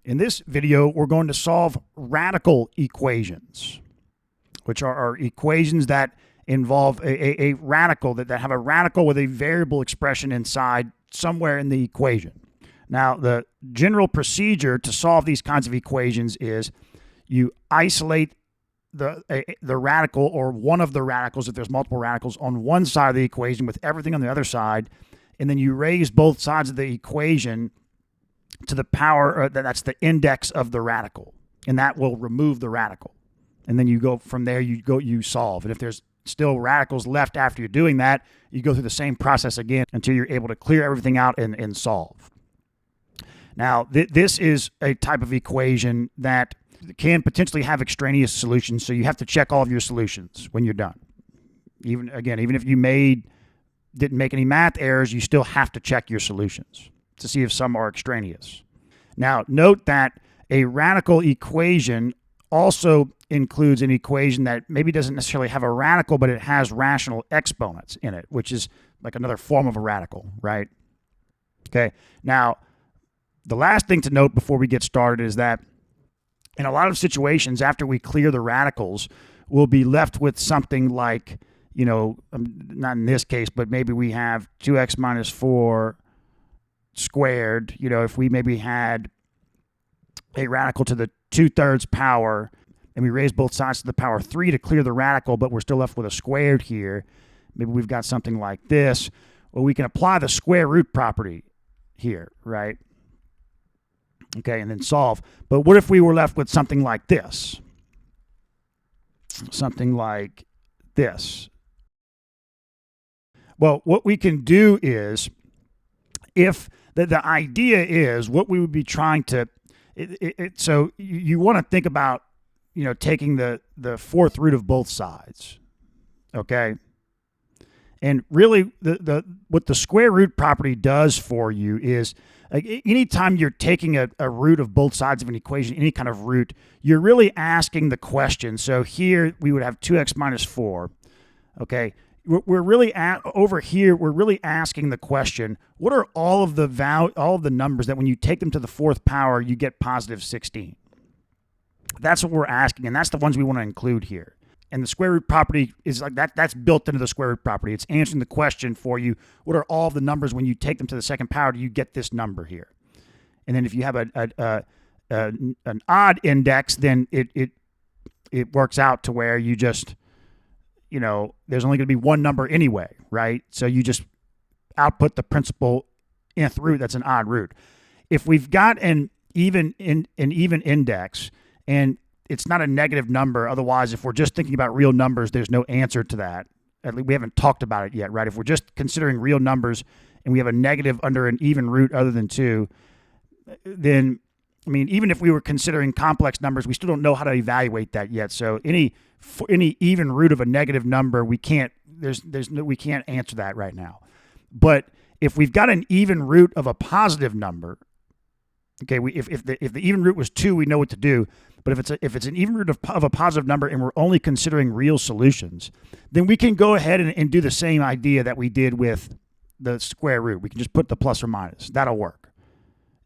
In this video, we're going to solve radical equations, which are equations that involve a radical, that have a radical with a variable expression inside somewhere in the equation. Now, the general procedure to solve these kinds of equations is you isolate the radical, or one of the radicals, if there's multiple radicals, on one side of the equation with everything on the other side, and then you raise both sides of the equation to the power, that's the index of the radical, and that will remove the radical. And then you go from there, you solve. And if there's still radicals left after you're doing that, you go through the same process again until you're able to clear everything out and solve. Now, this is a type of equation that can potentially have extraneous solutions, so you have to check all of your solutions when you're done. Even if you didn't make any math errors, you still have to check your solutions to see if some are extraneous. Now, note that a radical equation also includes an equation that maybe doesn't necessarily have a radical, but it has rational exponents in it, which is like another form of a radical, right? Okay. Now, the last thing to note before we get started is that in a lot of situations, after we clear the radicals, we'll be left with something like, not in this case, but maybe we have 2x minus 4 squared. If we maybe had a radical to the 2/3 power and we raise both sides to the power 3 to clear the radical, but we're still left with a squared here, maybe we've got something like this. Well, we can apply the square root property here, right? Okay, and then solve. But what if we were left with something like this? Something like this. Well, what we can do is, if the idea is what we would be trying to, so you want to think about, taking the fourth root of both sides, okay? And really, what the square root property does for you is, anytime you're taking a root of both sides of an equation, any kind of root, you're really asking the question. So here we would have 2x minus 4, okay? We're really over here, we're really asking the question, what are all of the numbers that when you take them to the fourth power, you get positive 16? That's what we're asking, and that's the ones we want to include here. And the square root property is like that. That's built into the square root property. It's answering the question for you. What are all of the numbers when you take them to the second power? Do you get this number here? And then if you have an odd index, then it works out to where you just, there's only going to be one number anyway, right? So you just output the principal nth root. That's an odd root. If we've got an even index and it's not a negative number. Otherwise, if we're just thinking about real numbers, there's no answer to that. At least we haven't talked about it yet, right? If we're just considering real numbers and we have a negative under an even root other than 2, then, even if we were considering complex numbers, we still don't know how to evaluate that yet. So any even root of a negative number, we can't answer that right now. But if we've got an even root of a positive number, okay, if the even root was 2, we know what to do. But if it's an even root of a positive number and we're only considering real solutions, then we can go ahead and do the same idea that we did with the square root. We can just put the plus or minus. That'll work.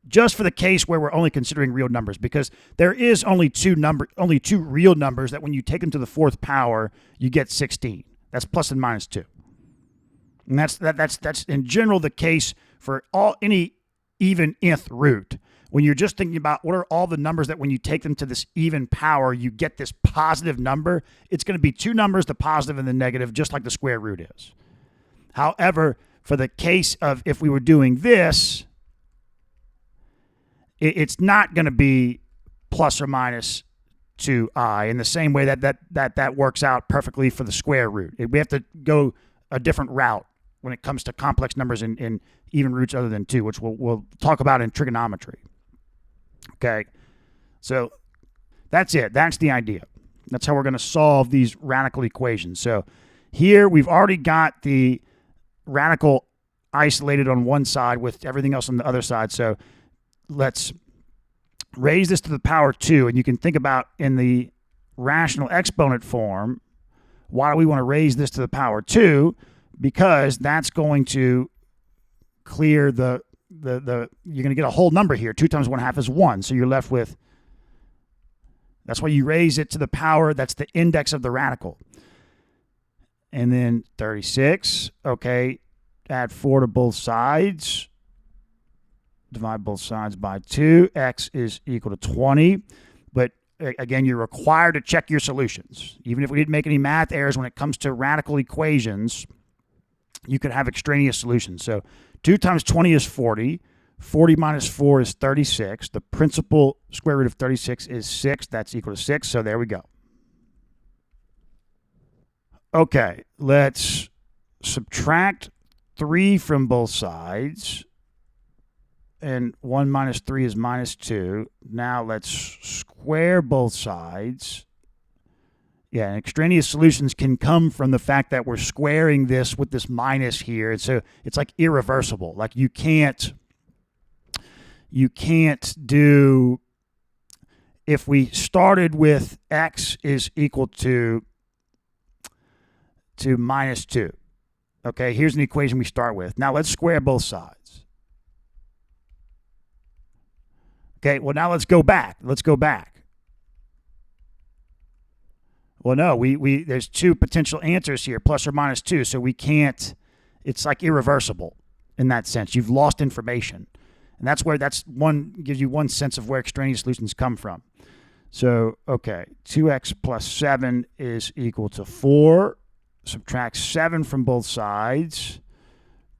Just for the case where we're only considering real numbers, because there is only two real numbers that when you take them to the fourth power, you get 16. That's plus and minus 2. And that's in general the case for any even nth root. When you're just thinking about what are all the numbers that when you take them to this even power, you get this positive number, it's going to be two numbers, the positive and the negative, just like the square root is. However, for the case of if we were doing this, it's not going to be plus or minus 2i in the same way that works out perfectly for the square root. We have to go a different route when it comes to complex numbers in even roots other than 2, which we'll talk about in trigonometry. Okay, so that's it. That's the idea. That's how we're going to solve these radical equations. So here we've already got the radical isolated on one side with everything else on the other side. So let's raise this to the power 2. And you can think about in the rational exponent form, why do we want to raise this to the power 2? Because that's going to clear the you're going to get a whole number here. 2 times 1/2 is 1. So you're left with, that's why you raise it to the power, that's the index of the radical. And then 36, okay, add 4 to both sides. Divide both sides by 2. X is equal to 20. But again, you're required to check your solutions. Even if we didn't make any math errors when it comes to radical equations, you could have extraneous solutions. So 2 times 20 is 40. 40 minus 4 is 36. The principal square root of 36 is 6. That's equal to 6. So there we go. Okay, let's subtract 3 from both sides. And 1 minus 3 is minus 2. Now let's square both sides. Yeah, and extraneous solutions can come from the fact that we're squaring this with this minus here. And so it's like irreversible. Like you can't do, if we started with x is equal to minus 2. Okay, here's an equation we start with. Now let's square both sides. Okay, well now let's go back. Let's go back. Well, no, there's 2 potential answers here, plus or minus 2, so we can't, it's like irreversible in that sense. You've lost information. And that's gives you one sense of where extraneous solutions come from. So, okay, 2x plus 7 is equal to 4. Subtract 7 from both sides.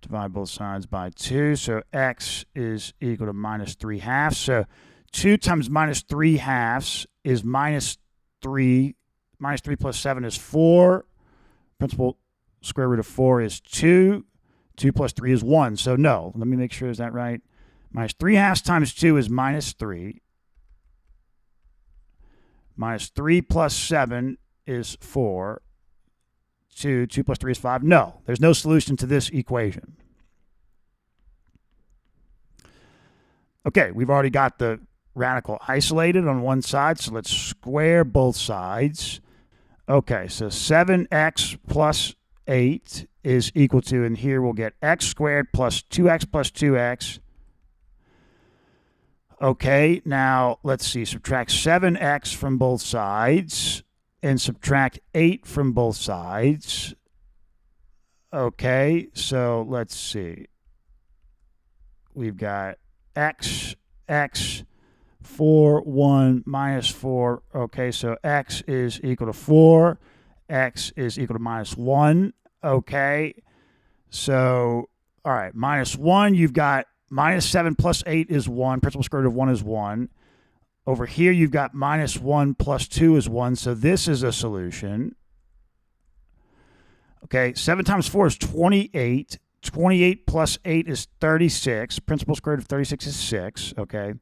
Divide both sides by 2. So x is equal to minus 3/2. So 2 times minus 3/2 is minus 3. Minus 3 plus 7 is 4. Principal square root of 4 is 2. 2 plus 3 is 1. So no. Let me make sure, is that right? Minus 3/2 times 2 is minus 3. Minus 3 plus 7 is 4. 2 plus 3 is 5. No, there's no solution to this equation. Okay, we've already got the radical isolated on one side, so let's square both sides. Okay, so 7x plus 8 is equal to, and here we'll get x squared plus 2x. Okay, now let's see, subtract 7x from both sides and subtract 8 from both sides. Okay, so let's see. We've got x, 4, 1, minus 4. Okay, so x is equal to 4. X is equal to minus 1. Okay, so, all right, minus 1, you've got minus 7 plus 8 is 1. Principal square root of 1 is 1. Over here, you've got minus 1 plus 2 is 1. So this is a solution. Okay, 7 times 4 is 28. 28 plus 8 is 36. Principal square root of 36 is 6. Okay.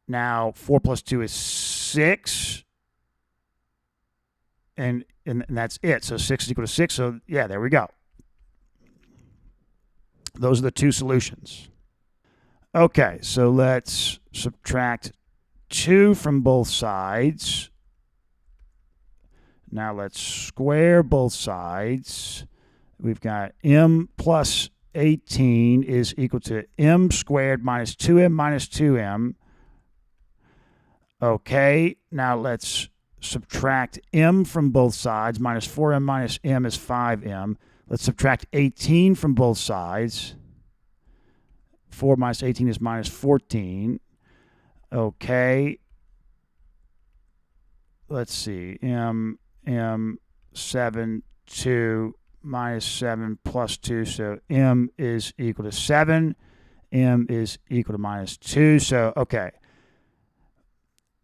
Now, 4 plus 2 is 6. And that's it. So 6 is equal to 6. So, yeah, there we go. Those are the 2 solutions. Okay, so let's subtract 2 from both sides. Now let's square both sides. We've got m plus 18 is equal to m squared minus 2m minus 2m. Okay, now let's subtract m from both sides. Minus 4m minus m is 5m. Let's subtract 18 from both sides. 4 minus 18 is minus 14. Okay. Let's see. M, 7, 2, minus 7 plus 2. So m is equal to 7. M is equal to minus 2. So, okay.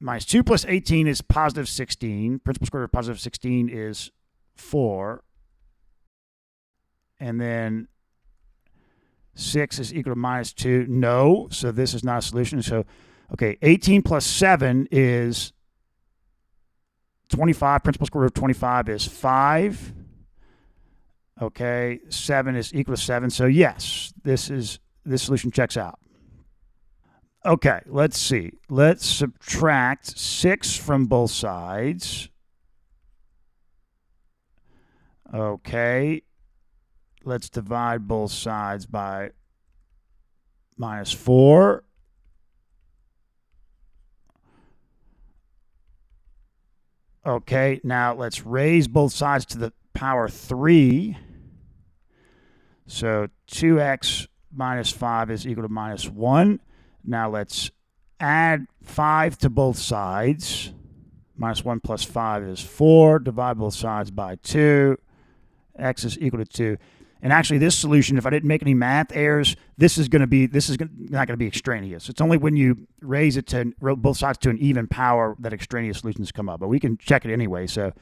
Minus 2 plus 18 is positive 16. Principal square root of positive 16 is 4. And then 6 is equal to minus 2. No, so this is not a solution. So, okay, 18 plus 7 is 25. Principal square root of 25 is 5. Okay, 7 is equal to 7. So, yes, this solution checks out. Okay, let's see. Let's subtract 6 from both sides. Okay. Let's divide both sides by minus 4. Okay, now let's raise both sides to the power 3. So 2x minus 5 is equal to minus 1. Now let's add 5 to both sides. Minus 1 plus 5 is 4. Divide both sides by 2. X is equal to 2. And actually, this solution, if I didn't make any math errors, this is not going to be extraneous. It's only when you raise it to both sides to an even power that extraneous solutions come up. But we can check it anyway. So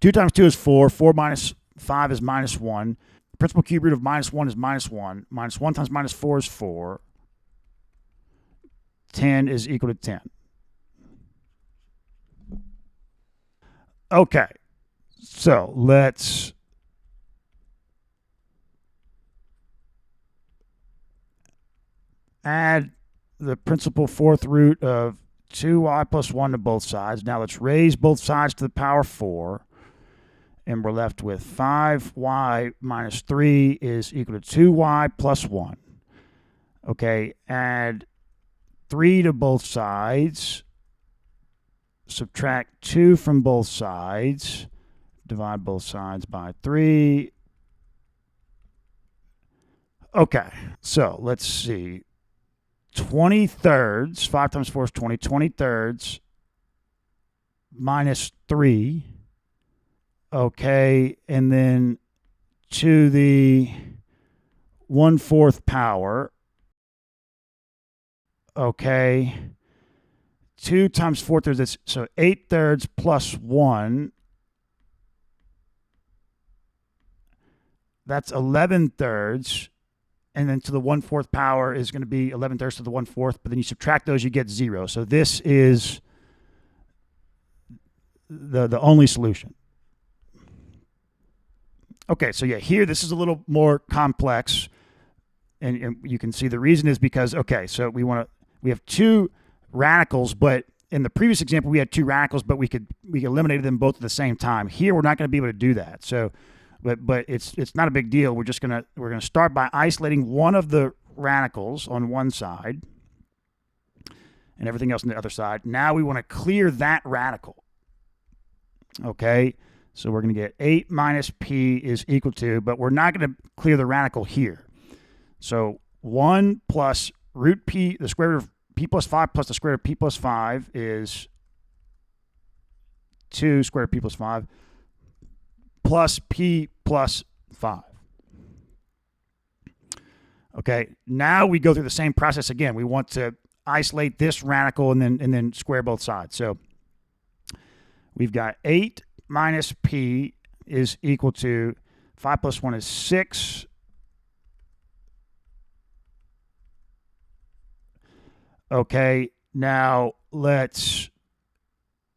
2 times 2 is 4. 4 minus 5 is minus 1. The principal cube root of minus 1 is minus 1. Minus 1 times minus 4 is 4. 10 is equal to 10. Okay, so let's add the principal fourth root of 2y plus 1 to both sides. Now let's raise both sides to the power 4. And we're left with 5y minus 3 is equal to 2y plus 1. Okay, add 3 to both sides. Subtract 2 from both sides. Divide both sides by 3. Okay, so let's see. 20 thirds, 5 times 4 is 20. 20 thirds minus 3. Okay, and then to the 1/4 power. Okay, 2 times 4 thirds, so 8 thirds plus 1. That's 11 thirds. And then to the 1/4 power is going to be 11 thirds to the 1/4. But then you subtract those, you get 0. So this is the only solution. Okay, so yeah, here this is a little more complex. And you can see the reason is because, okay, so we have 2 radicals, but in the previous example we had 2 radicals, but we eliminated them both at the same time. Here we're not going to be able to do that. So but it's not a big deal. We're gonna start by isolating one of the radicals on one side and everything else on the other side. Now we want to clear that radical. Okay, so we're gonna get 8 minus p is equal to, but we're not gonna clear the radical here. So 1 plus root p, the square root of p plus 5 plus the square root of p plus 5 is 2 square root of p plus 5 plus p plus 5. Okay, now we go through the same process again. We want to isolate this radical and then square both sides. So we've got 8 minus p is equal to 5 plus 1 is 6. Okay, now let's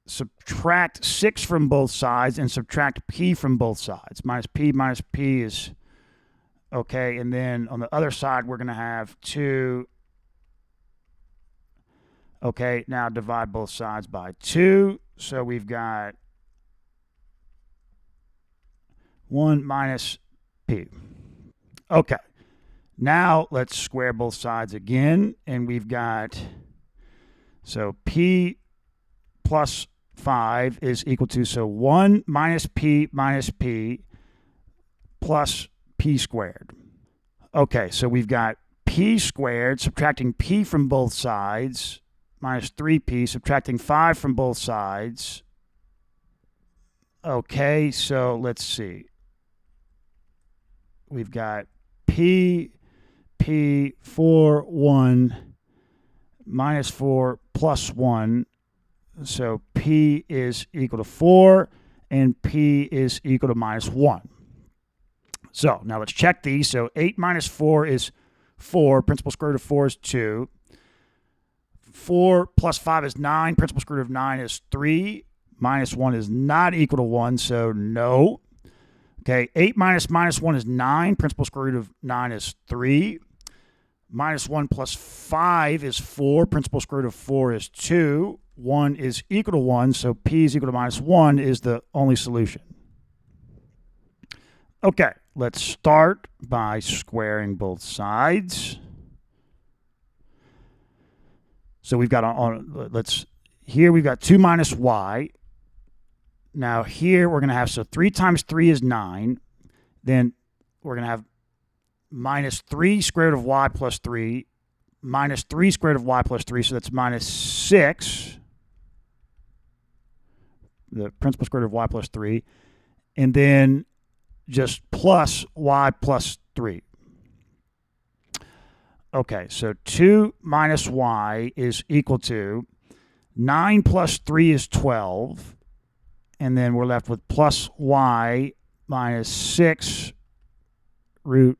subtract 6 from both sides and subtract p from both sides. Minus p is, okay, and then on the other side we're going to have 2. Okay, now divide both sides by 2. So we've got 1 minus p. Okay, now let's square both sides again, and we've got, so p plus 5 is equal to, so 1 minus p plus p squared. Okay, so we've got p squared, subtracting p from both sides, minus 3p, subtracting 5 from both sides. Okay, so let's see. We've got p 4, 1, minus 4 plus 1. So p is equal to 4, and p is equal to minus 1. So now let's check these. So 8 minus 4 is 4. Principal square root of 4 is 2. 4 plus 5 is 9. Principal square root of 9 is 3. Minus 1 is not equal to 1, so no. Okay, 8 minus 1 is 9. Principal square root of 9 is 3. Minus 1 plus 5 is 4. Principal square root of 4 is 2. 1 is equal to 1, so p is equal to minus 1 is the only solution. Okay, let's start by squaring both sides. So we've got here we've got 2 minus y. Now here we're going to have, so 3 times 3 is 9. Then we're going to have minus 3 square root of y plus 3, minus 3 square root of y plus 3, so that's minus 6, the principal square root of y plus 3, and then just plus y plus 3. Okay, so 2 minus y is equal to 9 plus 3 is 12, and then we're left with plus y minus 6 root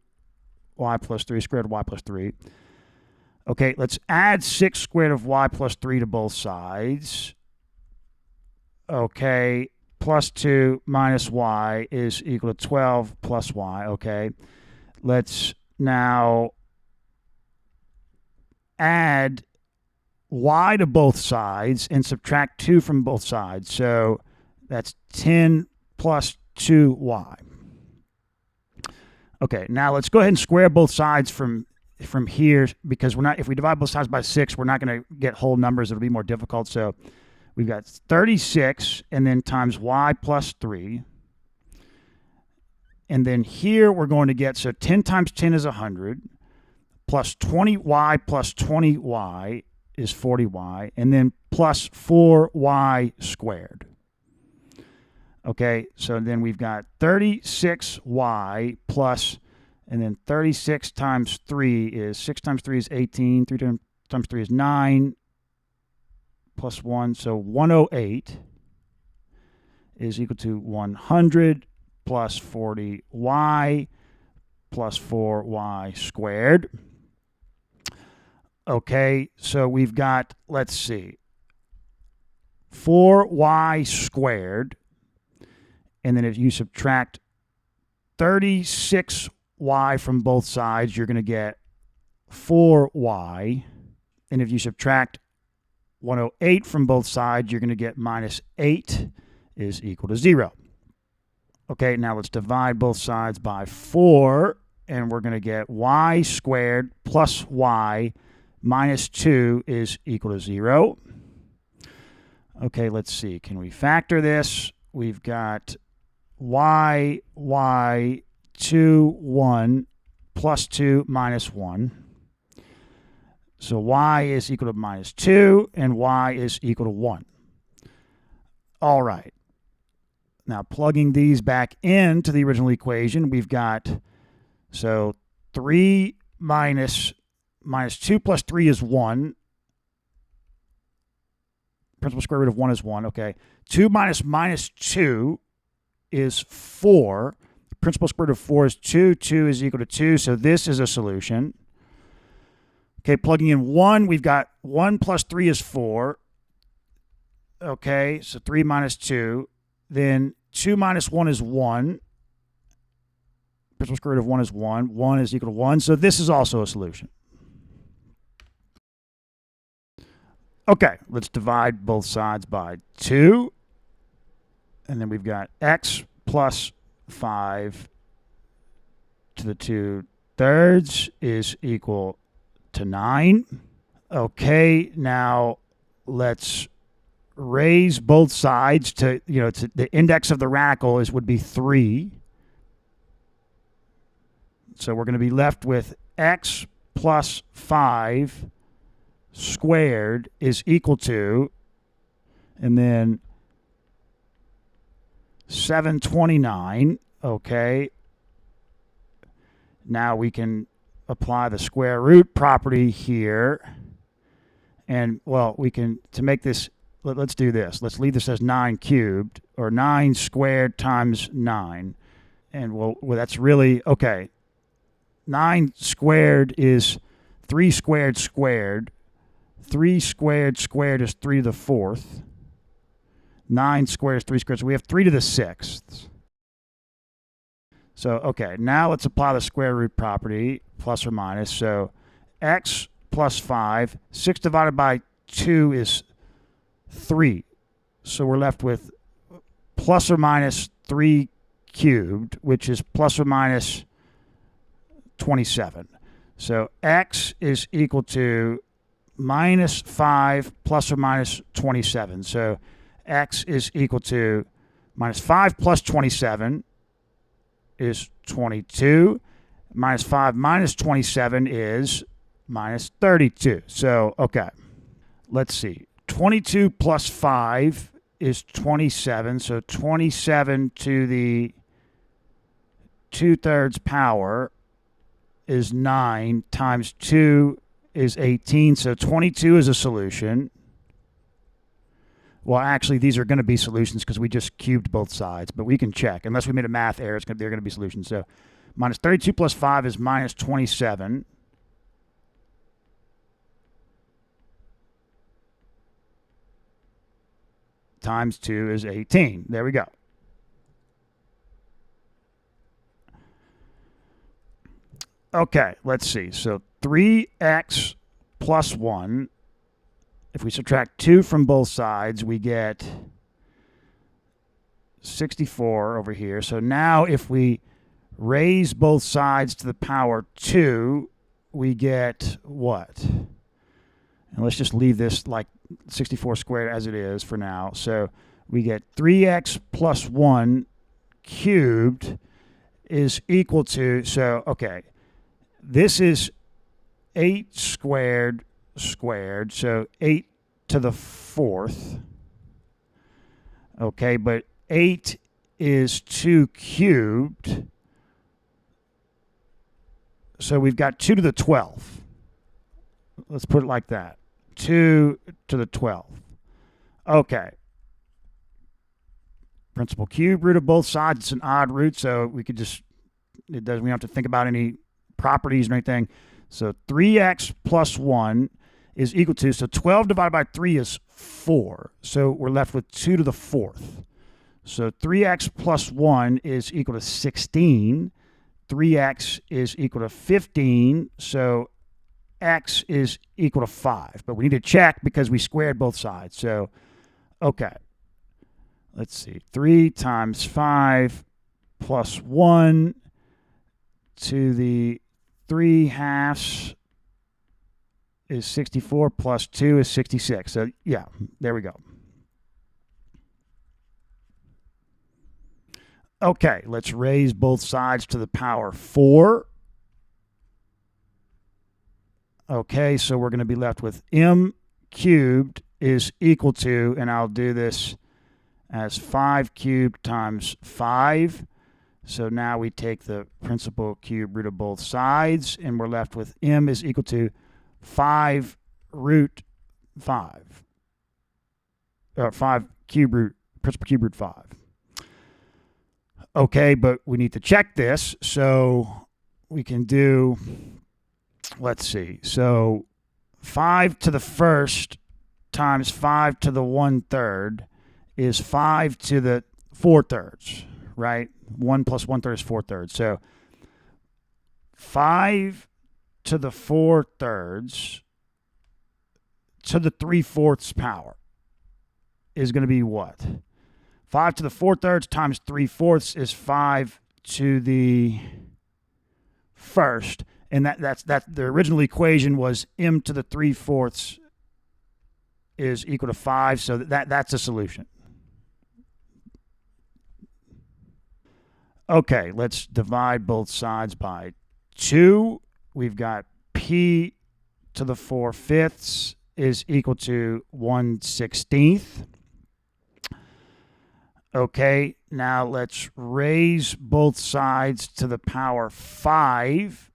y plus 3, square root of y plus 3. Okay, let's add 6 squared of y plus 3 to both sides. Okay, plus 2 minus y is equal to 12 plus y. Okay, let's now add y to both sides and subtract 2 from both sides. So that's 10 plus 2y. Okay, now let's go ahead and square both sides from here, because if we divide both sides by 6, we're not going to get whole numbers. It'll be more difficult. So we've got 36 and then times y plus 3. And then here we're going to get, so 10 times 10 is 100, plus 20y plus 20y is 40y, and then plus 4y squared. Okay, so then we've got 36y plus, and then 36 times 3 is, 6 times 3 is 18, 3 times 3 is 9, plus 1, so 108 is equal to 100 plus 40y plus 4y squared. Okay, so we've got, let's see, 4y squared, and then if you subtract 36y from both sides, you're going to get 4y, and if you subtract 108 from both sides, you're going to get minus 8 is equal to 0. Okay, now let's divide both sides by 4, and we're going to get y squared plus y minus 2 is equal to 0. Okay, let's see. Can we factor this? We've got y, 2, 1, plus 2 minus 1. So y is equal to minus 2, and y is equal to 1. All right. Now, plugging these back into the original equation, we've got, so 3 minus 2 plus 3 is 1. Principal square root of 1 is 1. Okay. 2 minus 2 is 4. Principal square root of 4 is 2. 2 is equal to 2. So this is a solution. Okay, plugging in 1, we've got 1 plus 3 is 4. Okay, so 3 minus 2. Then 2 minus 1 is 1. Principal square root of 1 is 1. 1 is equal to 1. So this is also a solution. Okay, let's divide both sides by 2. And then we've got x plus 5 to the 2/3 is equal to 9. Okay, now let's raise both sides to, to the index of the radical would be 3. So we're going to be left with x plus 5 squared is equal to, and then 729. Okay. Now we can apply the square root property here. And, well, we can, to make this, let's do this. Let's leave this as 9 cubed, or 9 squared times 9. And, well, that's really, okay. 9 squared is 3 squared squared. 3 squared squared is 3 to the 4th. 9 squared is 3 squared. So we have 3 to the 6th. So, okay, now let's apply the square root property, plus or minus. So x plus 5, 6 divided by 2 is 3. So we're left with plus or minus 3 cubed, which is plus or minus 27. So x is equal to minus 5 plus or minus 27. So x is equal to minus 5 plus 27 is 22. Minus 5 minus 27 is minus 32. So, okay. Let's see. 22 plus 5 is 27. So 27 to the 2/3 power is 9 times 2 is 18. So 22 is a solution. Well, actually, these are going to be solutions because we just cubed both sides, but we can check. Unless we made a math error, they're going to be solutions. So minus 32 plus 5 is minus 27. Times 2 is 18. There we go. Okay, let's see. So 3x plus 1. If we subtract 2 from both sides, we get 64 over here. So now if we raise both sides to the power 2, we get what? And let's just leave this like 64 squared as it is for now. So we get 3x plus 1 cubed is equal to, so, okay, this is 8 squared squared, so 8 to the 4th. Okay, but 8 is 2 cubed. So we've got 2 to the 12th. Let's put it like that. 2 to the 12th. Okay. Principal cube root of both sides. It's an odd root, so we could just, we don't have to think about any properties or anything. So 3x plus 1 is equal to, so 12 divided by 3 is 4. So we're left with 2 to the 4th. So 3x plus 1 is equal to 16. 3x is equal to 15. So x is equal to 5. But we need to check because we squared both sides. So, okay. Let's see. 3 times 5 plus 1 to the 3/2 is 64 plus 2 is 66. So, yeah, there we go. Okay, let's raise both sides to the power 4. Okay, so we're going to be left with m cubed is equal to, and I'll do this as 5 cubed times 5. So now we take the principal cube root of both sides, and we're left with m is equal to 5 root 5. Or 5 cube root, principal cube root 5. Okay, but we need to check this, so we can do, let's see, so 5 to the 1st times 5 to the 1/3 is 5 to the 4/3, right? 1 plus 1/3 is 4/3. So 5 to the 4/3 to the 3/4 power is going to be what? 5 to the 4/3 times 3/4 is 5 to the 1st. And that's the original equation was m to the 3/4 is equal to 5. So that's a solution. Okay, let's divide both sides by 2. We've got p to the 4/5 is equal to 1/16. Okay, now let's raise both sides to the power 5.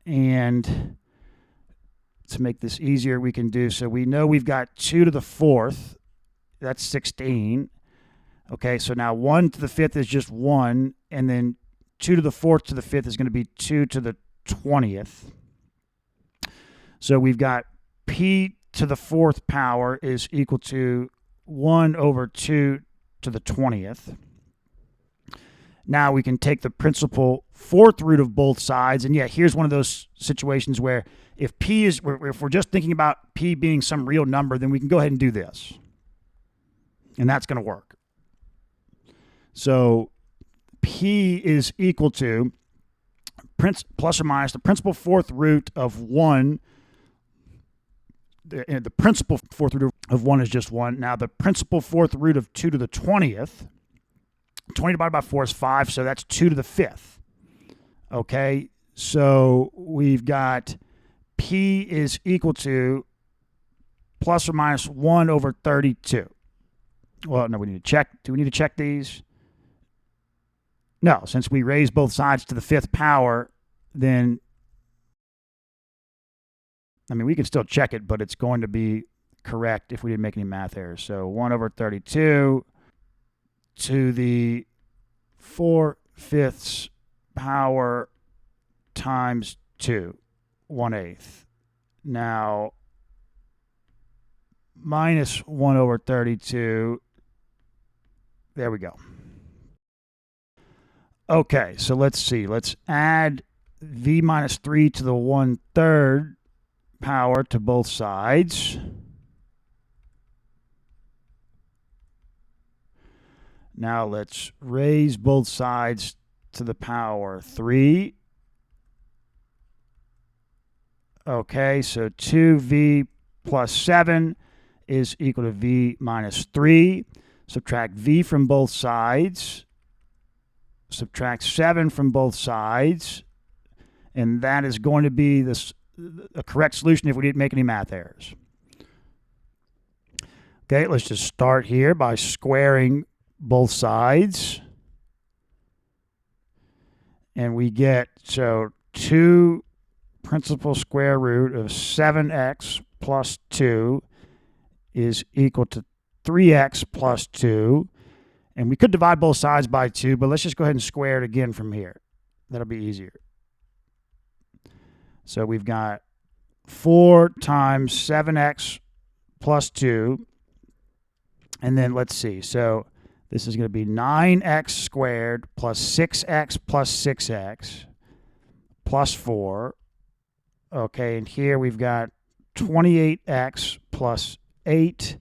And to make this easier, we can do, so we know we've got 2 to the 4th. That's 16. Okay, so now 1 to the 5th is just 1, and then 2 to the 4th to the 5th is going to be 2 to the 20th. So we've got p to the 4th power is equal to 1 over 2 to the 20th. Now we can take the principal 4th root of both sides, and yeah, here's one of those situations where if we're just thinking about p being some real number, then we can go ahead and do this, and that's going to work. So p is equal to plus or minus the principal 4th root of 1 the principal fourth root of 1 is just 1. Now, the principal fourth root of 2 to the 20th, 20 divided by 4 is 5, so that's 2 to the 5th. Okay, so we've got P is equal to plus or minus 1 over 32. Well, no, we need to check. Do we need to check these? No, since we raised both sides to the 5th power, then, I mean, we can still check it, but it's going to be correct if we didn't make any math errors. So 1 over 32 to the 4/5 power times 2, 1/8. Now, minus 1 over 32. There we go. Okay, so let's see. Let's add v minus 3 to the 1/3 power to both sides. Now let's raise both sides to the power 3. Okay, so 2v plus 7 is equal to v minus 3. Subtract v from both sides. Subtract 7 from both sides. And that is going to be a correct solution if we didn't make any math errors. Okay, let's just start here by squaring both sides. And we get, so 2 principal square root of 7x plus 2 is equal to 3x plus 2. And we could divide both sides by 2, but let's just go ahead and square it again from here. That'll be easier. So we've got 4 times 7x plus 2. And then let's see. So this is going to be 9x squared plus 6x plus 6x plus 4. Okay, and here we've got 28x plus 8.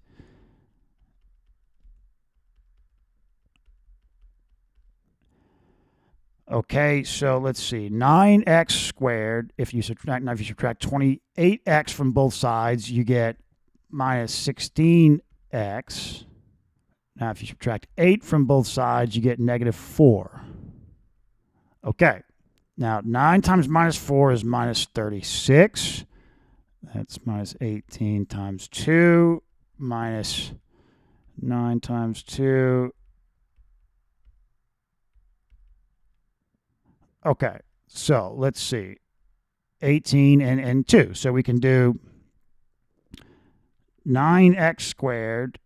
Okay, so let's see. 9x squared, if you subtract 28x from both sides, you get minus 16x. Now, if you subtract 8 from both sides, you get negative 4. Okay. Now, 9 times minus 4 is minus 36. That's minus 18 times 2, minus 9 times 2. Okay, so let's see. 18 and 2. So we can do 9x squared,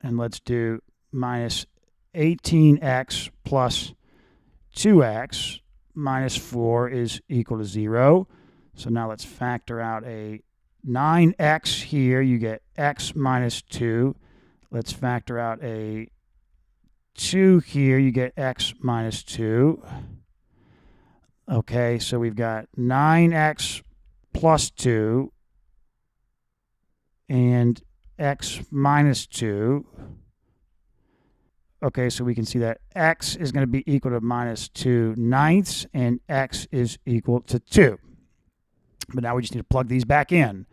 and let's do minus 18x plus 2x minus 4 is equal to 0. So now let's factor out a 9x here. You get x minus 2. Let's factor out a 2 here. You get x minus 2. Okay, so we've got 9x plus 2 and x minus 2. Okay, so we can see that x is going to be equal to minus 2/9 and x is equal to 2. But now we just need to plug these back in.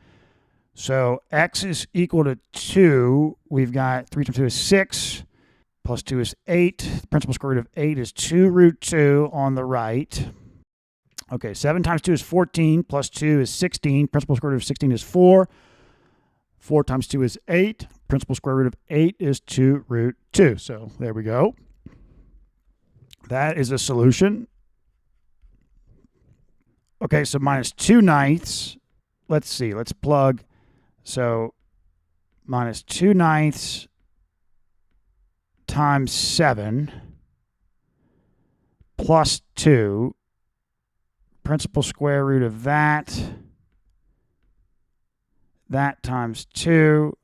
So x is equal to 2. We've got 3 times 2 is 6, plus 2 is 8. The principal square root of 8 is 2 root 2 on the right. Okay, 7 times 2 is 14, plus 2 is 16. Principal square root of 16 is 4. 4 times 2 is 8. Principal square root of 8 is 2 root 2. So there we go. That is a solution. Okay, so minus 2/9. Let's see. Let's plug. So minus 2/9 times 7 plus 2. Principal square root of that. That times 2.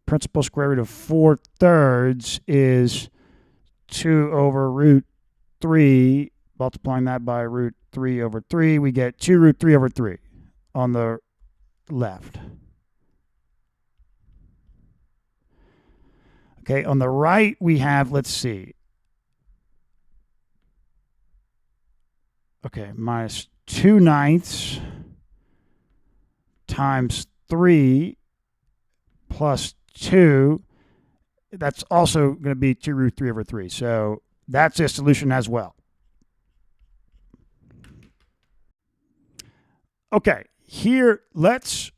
Principal square root of 4/3 is 2 over root 3. Multiplying that by root 3 over 3, we get 2 root 3 over 3 on the left. Okay, on the right we have, let's see. Okay, minus 2/9 times 3 plus 2, that's also going to be 2 root 3 over 3. So that's a solution as well. Okay, here let's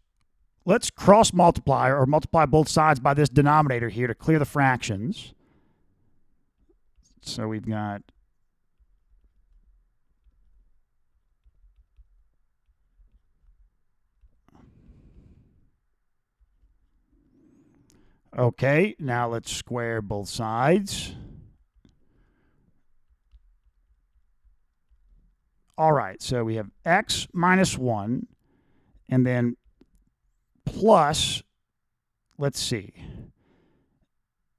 cross multiply or multiply both sides by this denominator here to clear the fractions. So we've got okay, now let's square both sides. All right, so we have x minus 1 and then plus, let's see,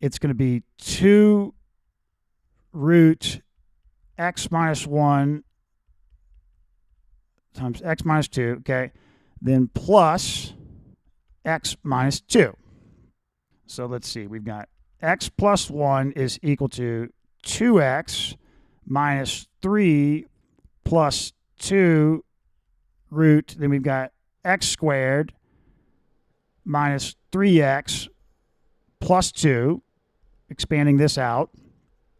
it's going to be 2 root x minus 1 times x minus 2, okay, then plus x minus 2. So let's see, we've got x plus 1 is equal to 2x minus 3 plus 2 root, then we've got x squared minus 3x plus 2, expanding this out.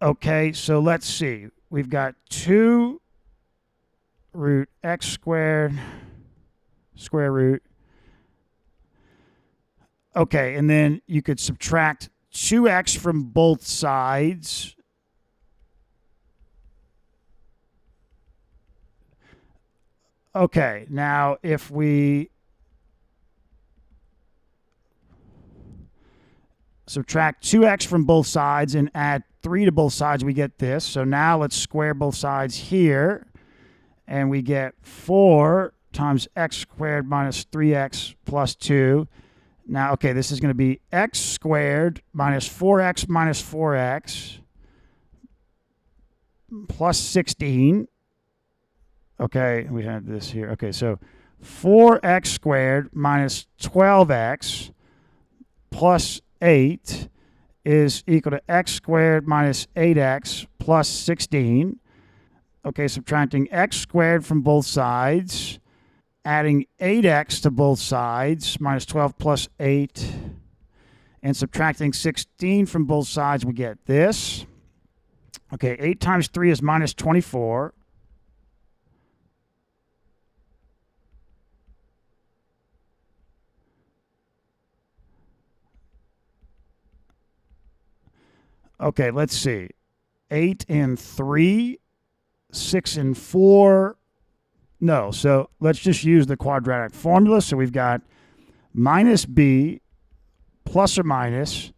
Okay, so let's see. We've got 2 root x squared square root. Okay, and then you could subtract 2x from both sides. Okay, now if we subtract 2x from both sides and add 3 to both sides, we get this. So now let's square both sides here, and we get 4 times x squared minus 3x plus 2. Now, okay, this is going to be x squared minus 4x plus 16. Okay, we had this here. Okay, so 4x squared minus 12x plus 8 is equal to x squared minus 8x plus 16. Okay, subtracting x squared from both sides, adding 8x to both sides, minus 12 plus 8, and subtracting 16 from both sides, we get this. Okay, 8 times 3 is minus 24. Okay, let's see. 8 and 3, 6 and 4. No, so let's just use the quadratic formula. So we've got minus b plus or minus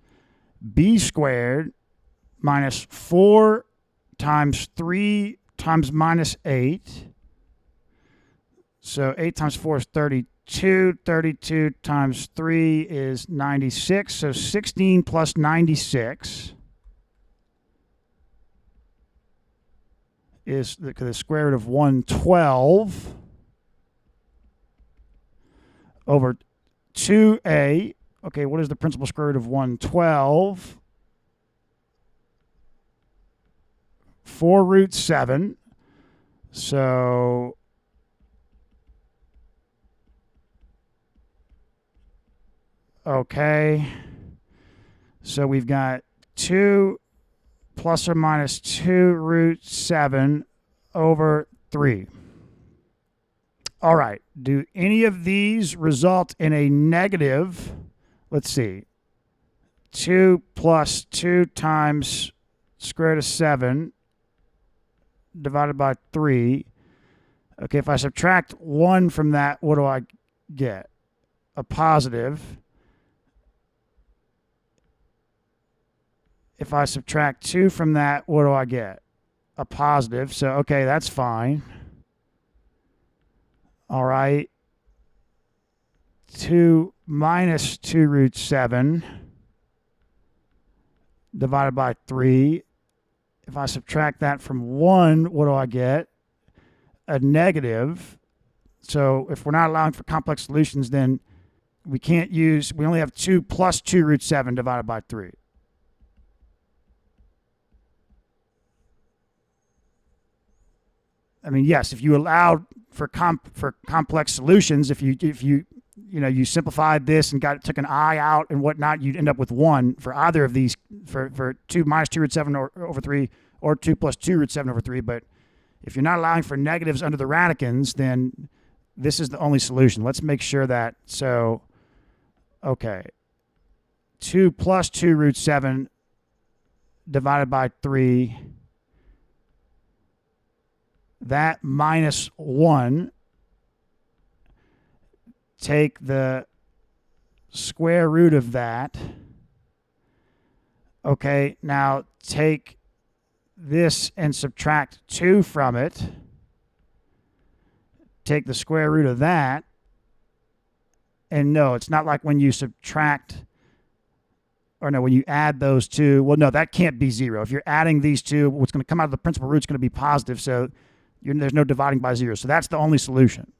b squared minus 4 times 3 times minus 8. So 8 times 4 is 32. 32 times 3 is 96. So 16 plus 96 is the square root of 112 over 2a. Okay, what is the principal square root of 112? 4 root 7. So okay. So we've got 2 plus or minus 2 root 7 over 3. All right. Do any of these result in a negative? Let's see. 2 plus 2 times square root of 7 divided by 3. Okay, if I subtract 1 from that, what do I get? A positive. If I subtract 2 from that, what do I get? A positive. So, okay, that's fine. All right. 2 minus 2 root 7 divided by 3. If I subtract that from 1, what do I get? A negative. So if we're not allowing for complex solutions, then we only have 2 plus 2 root 7 divided by 3. I mean, yes, if you allowed for complex solutions, if you you simplified this and took an I out and whatnot, you'd end up with 1 for either of these, for 2 minus 2 root 7 over 3 or 2 plus 2 root 7 over 3. But if you're not allowing for negatives under the radicans, then this is the only solution. Let's make sure that, so, okay, 2 plus 2 root 7 divided by 3, that minus 1, take the square root of that. Okay, now take this and subtract 2 from it. Take the square root of that. And no, it's not like when you subtract, or no, when you add those two. Well, no, that can't be 0. If you're adding these two, what's going to come out of the principal root is going to be positive, so there's no dividing by 0. So that's the only solution.